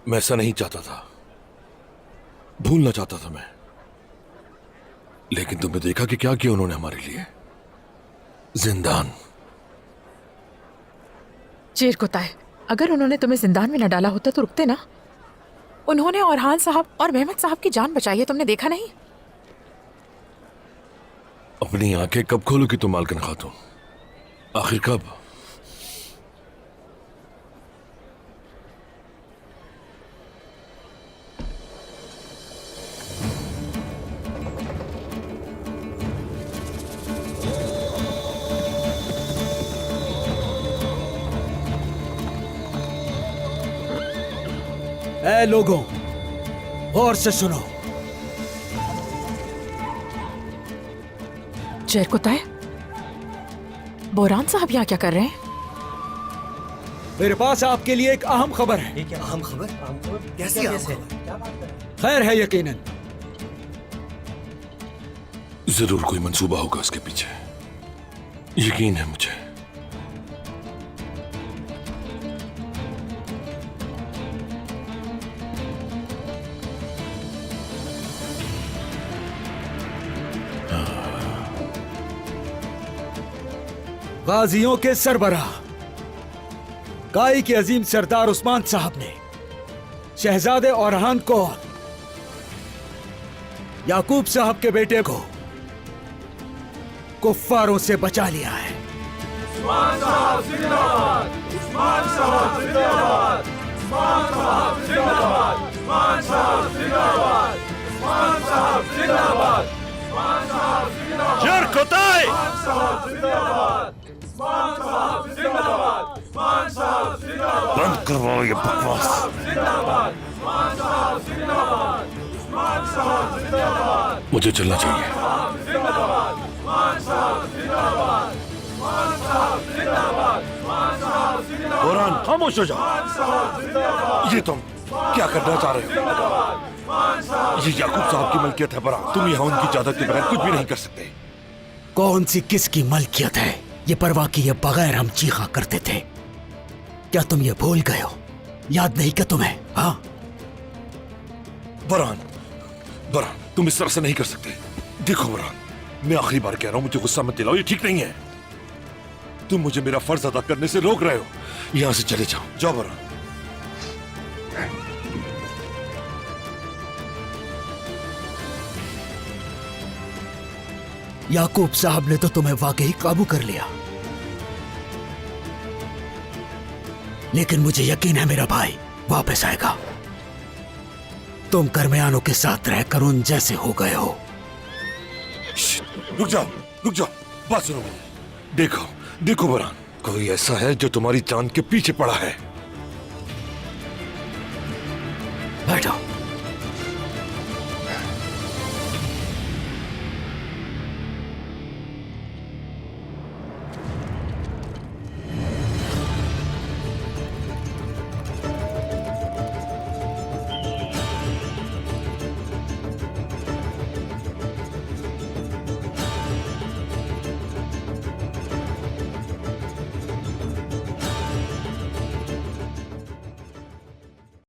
मैं ऐसा नहीं चाहता था, भूलना चाहता था मैं। लेकिन तुमने देखा कि क्या किया उन्होंने हमारे लिए? जिंदान। चेर कोता है, अगर उन्होंने तुम्हें जिंदान में न डाला होता तो रुकते ना। उन्होंने औरहान साहब और मेहमद साहब की जान बचाई है, तुमने देखा नहीं? अपनी आंखें कब खोलोगी तुम मालकिन खातून? आखिर कब? ऐ लोगों, गौर से सुनो। चेर कोता है, बोरान साहब यहाँ क्या कर रहे हैं? मेरे पास आपके लिए एक अहम खबर है। अहम खबर? कैसी अहम खबर? खैर है यकीनन। जरूर कोई मंसूबा होगा उसके पीछे, यकीन है मुझे। गाजियों के सरबराह काई के अजीम सरदार उस्मान साहब ने शहजादे औरहान को याकूब साहब के बेटे को कुफ्फारों से बचा लिया है। उस्मान साहब जिंदाबाद! उस्मान साहब जिंदाबाद! उस्मान साहब जिंदाबाद! उस्मान साहब जिंदाबाद! उस्मान साहब जिंदाबाद! उस्मान साहब जिंदाबाद! चेर कोताई! उस्मान साहब जिंदाबाद! उस्मान साहब जिंदाबाद! उस्मान साहब जिंदाबाद! बंद करवाओ ये बकवास। जिंदाबाद! उस्मान साहब जिंदाबाद! उस्मान साहब जिंदाबाद! मुझे चलना चाहिए। जिंदाबाद! उस्मान साहब जिंदाबाद! उस्मान साहब जिंदाबाद! उस्मान साहब जिंदाबाद! बोरान, खामोश हो जाओ। ये तुम क्या करना चाह रहे हो? ये याकूब साहब की मलकियत है बरा। तुम यहाँ उनकी इजाजत के बगैर कुछ भी नहीं कर सकते। कौन सी किसकी मलकियत है ये परवाह किए बगैर हम चीखा करते थे। क्या तुम ये भूल गए हो? याद नहीं क्या तुम्हें? हाँ बरान, बरान, तुम इस तरह से नहीं कर सकते। देखो बरान, मैं आखिरी बार कह रहा हूं, मुझे गुस्सा मत दिलाओ, ये ठीक नहीं है। तुम मुझे मेरा फर्ज अदा करने से रोक रहे हो। यहां से चले जाओ। जाओ बरान। याकूब साहब ने तो तुम्हें वाकई काबू कर लिया, लेकिन मुझे यकीन है मेरा भाई वापस आएगा। तुम करमयानों के साथ रहकर उन जैसे हो गए हो। रुक जाओ, बात सुनो। देखो देखो बरान, कोई ऐसा है जो तुम्हारी जान के पीछे पड़ा है। बैठो।